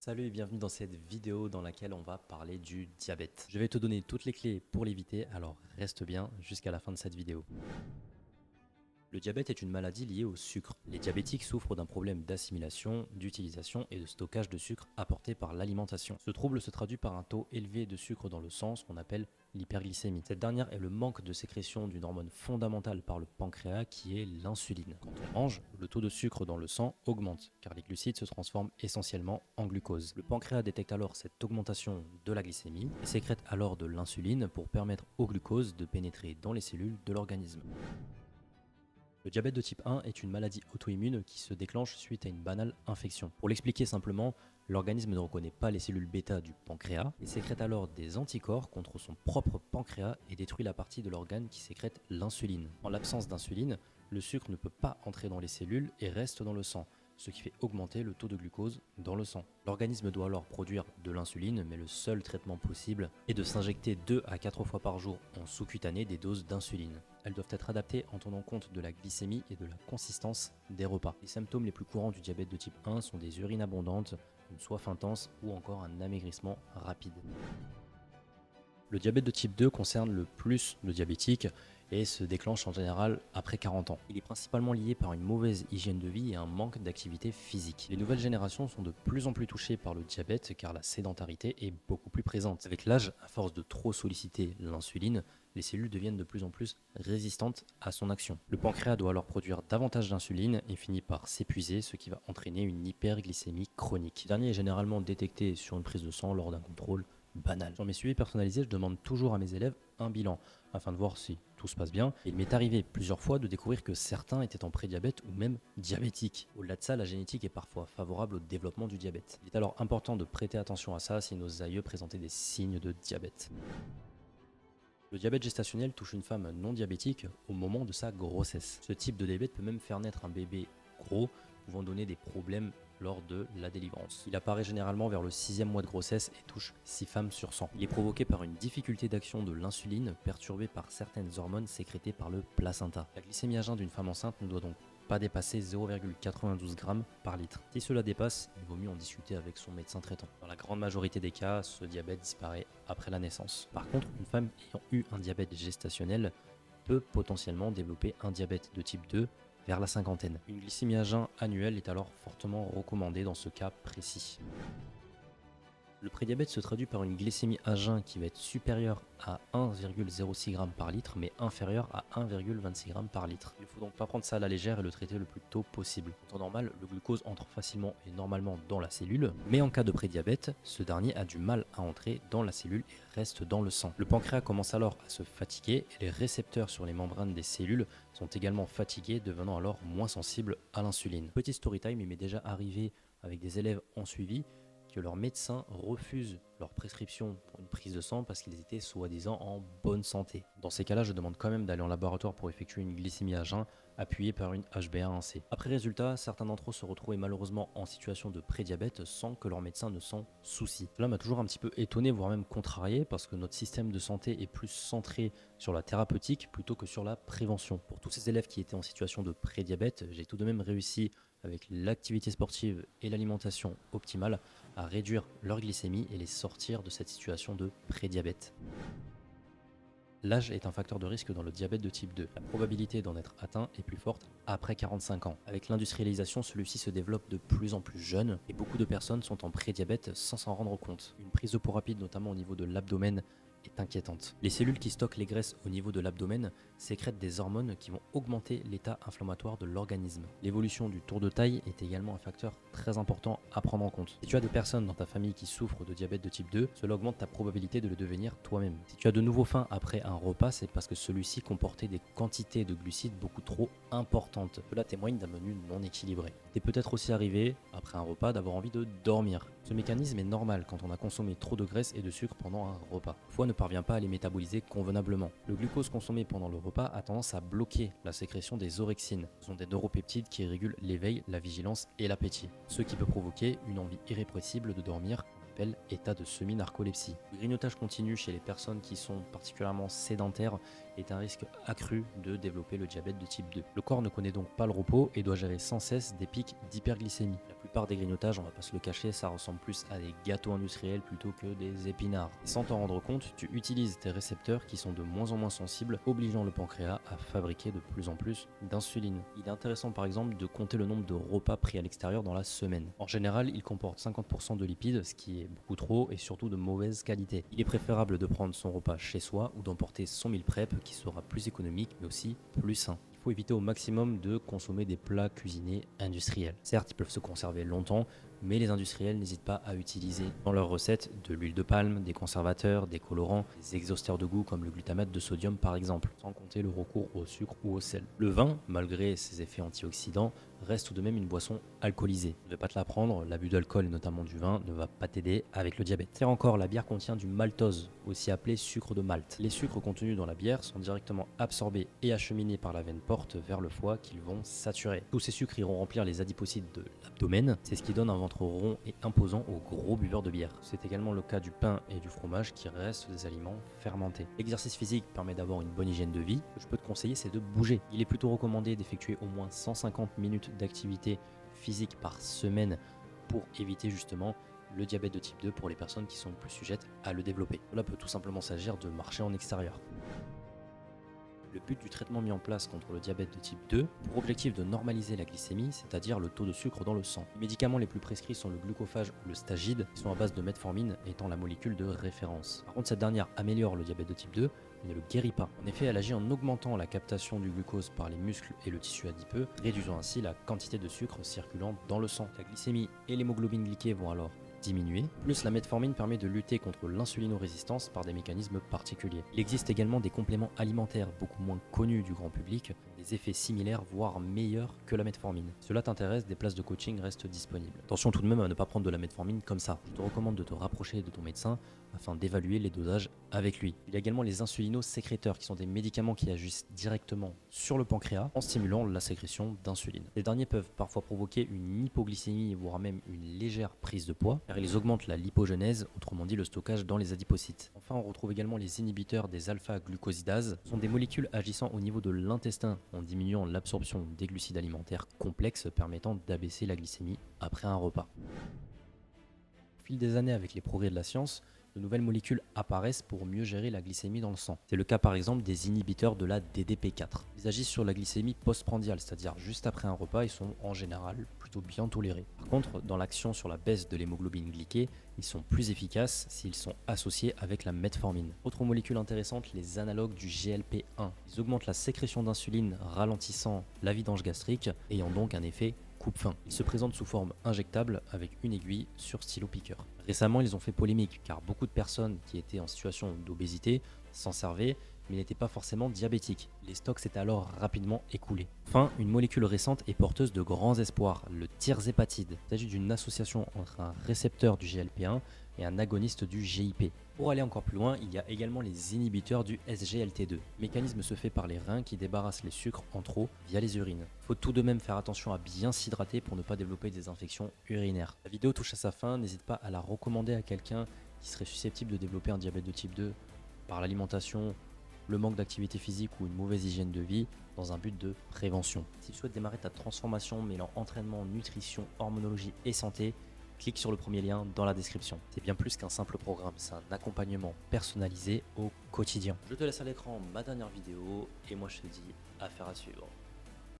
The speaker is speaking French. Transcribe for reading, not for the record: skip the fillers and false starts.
Salut et bienvenue dans cette vidéo dans laquelle on va parler du diabète. Je vais te donner toutes les clés pour l'éviter, alors reste bien jusqu'à la fin de cette vidéo. Le diabète est une maladie liée au sucre. Les diabétiques souffrent d'un problème d'assimilation, d'utilisation et de stockage de sucre apporté par l'alimentation. Ce trouble se traduit par un taux élevé de sucre dans le sang, ce qu'on appelle l'hyperglycémie. Cette dernière est le manque de sécrétion d'une hormone fondamentale par le pancréas qui est l'insuline. Quand on mange, le taux de sucre dans le sang augmente car les glucides se transforment essentiellement en glucose. Le pancréas détecte alors cette augmentation de la glycémie et sécrète alors de l'insuline pour permettre au glucose de pénétrer dans les cellules de l'organisme. Le diabète de type 1 est une maladie auto-immune qui se déclenche suite à une banale infection. Pour l'expliquer simplement, l'organisme ne reconnaît pas les cellules bêta du pancréas et sécrète alors des anticorps contre son propre pancréas et détruit la partie de l'organe qui sécrète l'insuline. En l'absence d'insuline, le sucre ne peut pas entrer dans les cellules et reste dans le sang, ce qui fait augmenter le taux de glucose dans le sang. L'organisme doit alors produire de l'insuline, mais le seul traitement possible est de s'injecter 2 à 4 fois par jour en sous-cutané des doses d'insuline. Elles doivent être adaptées en tenant compte de la glycémie et de la consistance des repas. Les symptômes les plus courants du diabète de type 1 sont des urines abondantes, une soif intense ou encore un amaigrissement rapide. Le diabète de type 2 concerne le plus de diabétiques et se déclenche en général après 40 ans. Il est principalement lié par une mauvaise hygiène de vie et un manque d'activité physique. Les nouvelles générations sont de plus en plus touchées par le diabète car la sédentarité est beaucoup plus présente. Avec l'âge, à force de trop solliciter l'insuline, les cellules deviennent de plus en plus résistantes à son action. Le pancréas doit alors produire davantage d'insuline et finit par s'épuiser, ce qui va entraîner une hyperglycémie chronique. Ce dernier est généralement détecté sur une prise de sang lors d'un contrôle banal. Sur mes suivis personnalisés, je demande toujours à mes élèves un bilan afin de voir si tout se passe bien. Et il m'est arrivé plusieurs fois de découvrir que certains étaient en prédiabète ou même diabétiques. Au-delà de ça, la génétique est parfois favorable au développement du diabète. Il est alors important de prêter attention à ça si nos aïeux présentaient des signes de diabète. Le diabète gestationnel touche une femme non diabétique au moment de sa grossesse. Ce type de diabète peut même faire naître un bébé gros, pouvant donner des problèmes lors de la délivrance. Il apparaît généralement vers le 6e mois de grossesse et touche 6 femmes sur 100. Il est provoqué par une difficulté d'action de l'insuline perturbée par certaines hormones sécrétées par le placenta. La glycémie à jeun d'une femme enceinte ne doit donc pas dépasser 0,92 g par litre. Si cela dépasse, il vaut mieux en discuter avec son médecin traitant. Dans la grande majorité des cas, ce diabète disparaît après la naissance. Par contre, une femme ayant eu un diabète gestationnel peut potentiellement développer un diabète de type 2 vers la cinquantaine. Une glycémie à jeun annuelle est alors fortement recommandée dans ce cas précis. Le prédiabète se traduit par une glycémie à jeun qui va être supérieure à 1,06 g par litre mais inférieure à 1,26 g par litre. Il ne faut donc pas prendre ça à la légère et le traiter le plus tôt possible. En temps normal, le glucose entre facilement et normalement dans la cellule, mais en cas de prédiabète, ce dernier a du mal à entrer dans la cellule et reste dans le sang. Le pancréas commence alors à se fatiguer et les récepteurs sur les membranes des cellules sont également fatigués, devenant alors moins sensibles à l'insuline. Petit story time, il m'est déjà arrivé avec des élèves en suivi que leur médecin refuse leur prescription pour une prise de sang parce qu'ils étaient soi-disant en bonne santé. Dans ces cas-là, je demande quand même d'aller en laboratoire pour effectuer une glycémie à jeun appuyée par une HbA1c. Après résultat, certains d'entre eux se retrouvaient malheureusement en situation de prédiabète sans que leur médecin ne s'en soucie. Cela m'a toujours un petit peu étonné, voire même contrarié, parce que notre système de santé est plus centré sur la thérapeutique plutôt que sur la prévention. Pour tous ces élèves qui étaient en situation de prédiabète, j'ai tout de même réussi avec l'activité sportive et l'alimentation optimale à réduire leur glycémie et les sortir de cette situation de prédiabète. L'âge est un facteur de risque dans le diabète de type 2. La probabilité d'en être atteint est plus forte après 45 ans. Avec l'industrialisation, celui-ci se développe de plus en plus jeune et beaucoup de personnes sont en prédiabète sans s'en rendre compte. Une prise de peau rapide, notamment au niveau de l'abdomen, est inquiétante. Les cellules qui stockent les graisses au niveau de l'abdomen sécrètent des hormones qui vont augmenter l'état inflammatoire de l'organisme. L'évolution du tour de taille est également un facteur très important à prendre en compte. Si tu as des personnes dans ta famille qui souffrent de diabète de type 2, cela augmente ta probabilité de le devenir toi-même. Si tu as de nouveau faim après un repas, c'est parce que celui-ci comportait des quantités de glucides beaucoup trop importantes. Cela témoigne d'un menu non équilibré. Il est peut-être aussi arrivé, après un repas, d'avoir envie de dormir. Ce mécanisme est normal quand on a consommé trop de graisse et de sucre pendant un repas. Le foie ne parvient pas à les métaboliser convenablement. Le glucose consommé pendant le repas a tendance à bloquer la sécrétion des orexines. Ce sont des neuropeptides qui régulent l'éveil, la vigilance et l'appétit, ce qui peut provoquer une envie irrépressible de dormir, qu'on appelle état de semi-narcolepsie. Le grignotage continu chez les personnes qui sont particulièrement sédentaires est un risque accru de développer le diabète de type 2. Le corps ne connaît donc pas le repos et doit gérer sans cesse des pics d'hyperglycémie. La plupart des grignotages, on va pas se le cacher, ça ressemble plus à des gâteaux industriels plutôt que des épinards. Et sans t'en rendre compte, tu utilises tes récepteurs qui sont de moins en moins sensibles, obligeant le pancréas à fabriquer de plus en plus d'insuline. Il est intéressant par exemple de compter le nombre de repas pris à l'extérieur dans la semaine. En général, il comporte 50% de lipides, ce qui est beaucoup trop et surtout de mauvaise qualité. Il est préférable de prendre son repas chez soi ou d'emporter son meal prep qui sera plus économique mais aussi plus sain. Il faut éviter au maximum de consommer des plats cuisinés industriels. Certes, ils peuvent se conserver longtemps, mais les industriels n'hésitent pas à utiliser dans leurs recettes de l'huile de palme, des conservateurs, des colorants, des exhausteurs de goût comme le glutamate de sodium par exemple, sans compter le recours au sucre ou au sel. Le vin, malgré ses effets antioxydants, reste tout de même une boisson alcoolisée. Ne vais pas te l'apprendre, l'abus d'alcool et notamment du vin ne va pas t'aider avec le diabète. Pire encore, la bière contient du maltose, aussi appelé sucre de malt. Les sucres contenus dans la bière sont directement absorbés et acheminés par la veine porte vers le foie qu'ils vont saturer. Tous ces sucres iront remplir les adipocytes de l'abdomen, c'est ce qui donne un ventre rond et imposant aux gros buveurs de bière. C'est également le cas du pain et du fromage qui restent des aliments fermentés. L'exercice physique permet d'avoir une bonne hygiène de vie. Ce que je peux te conseiller, c'est de bouger. Il est plutôt recommandé d'effectuer au moins 150 minutes d'activité physique par semaine pour éviter justement le diabète de type 2 pour les personnes qui sont plus sujettes à le développer. Cela peut tout simplement s'agir de marcher en extérieur. Le but du traitement mis en place contre le diabète de type 2 pour objectif de normaliser la glycémie, c'est-à-dire le taux de sucre dans le sang. Les médicaments les plus prescrits sont le glucophage ou le stagide, qui sont à base de metformine étant la molécule de référence. Par contre, cette dernière améliore le diabète de type 2, mais ne le guérit pas. En effet, elle agit en augmentant la captation du glucose par les muscles et le tissu adipeux, réduisant ainsi la quantité de sucre circulant dans le sang. La glycémie et l'hémoglobine glyquée vont alors diminuer. Plus la metformine permet de lutter contre l'insulinorésistance par des mécanismes particuliers. Il existe également des compléments alimentaires beaucoup moins connus du grand public, des effets similaires voire meilleurs que la metformine. Si cela t'intéresse, des places de coaching restent disponibles. Attention tout de même à ne pas prendre de la metformine comme ça. Je te recommande de te rapprocher de ton médecin afin d'évaluer les dosages avec lui. Il y a également les insulinosécréteurs qui sont des médicaments qui agissent directement sur le pancréas en stimulant la sécrétion d'insuline. Ces derniers peuvent parfois provoquer une hypoglycémie voire même une légère prise de poids car ils augmentent la lipogenèse, autrement dit le stockage dans les adipocytes. Enfin, on retrouve également les inhibiteurs des alpha-glucosidases. Ce sont des molécules agissant au niveau de l'intestin en diminuant l'absorption des glucides alimentaires complexes permettant d'abaisser la glycémie après un repas. Au fil des années avec les progrès de la science, de nouvelles molécules apparaissent pour mieux gérer la glycémie dans le sang. C'est le cas par exemple des inhibiteurs de la DDP4. Ils agissent sur la glycémie postprandiale, c'est-à-dire juste après un repas, ils sont en général plutôt bien tolérés. Par contre, dans l'action sur la baisse de l'hémoglobine glyquée, ils sont plus efficaces s'ils sont associés avec la metformine. Autre molécule intéressante, les analogues du GLP-1. Ils augmentent la sécrétion d'insuline, ralentissant la vidange gastrique, ayant donc un effet coupe-faim. Ils se présentent sous forme injectable avec une aiguille sur stylo piqueur. Récemment, ils ont fait polémique car beaucoup de personnes qui étaient en situation d'obésité s'en servaient mais n'étaient pas forcément diabétiques. Les stocks s'étaient alors rapidement écoulés. Enfin, une molécule récente est porteuse de grands espoirs, le tirzépatide. Il s'agit d'une association entre un récepteur du GLP-1 et un agoniste du GIP. Pour aller encore plus loin, il y a également les inhibiteurs du SGLT2. Le mécanisme se fait par les reins qui débarrassent les sucres en trop via les urines. Il faut tout de même faire attention à bien s'hydrater pour ne pas développer des infections urinaires. La vidéo touche à sa fin, n'hésite pas à la recommander à quelqu'un qui serait susceptible de développer un diabète de type 2 par l'alimentation, le manque d'activité physique ou une mauvaise hygiène de vie dans un but de prévention. Si tu souhaites démarrer ta transformation mêlant entraînement, nutrition, hormonologie et santé, clique sur le premier lien dans la description. C'est bien plus qu'un simple programme, c'est un accompagnement personnalisé au quotidien. Je te laisse à l'écran ma dernière vidéo et moi je te dis affaire à suivre.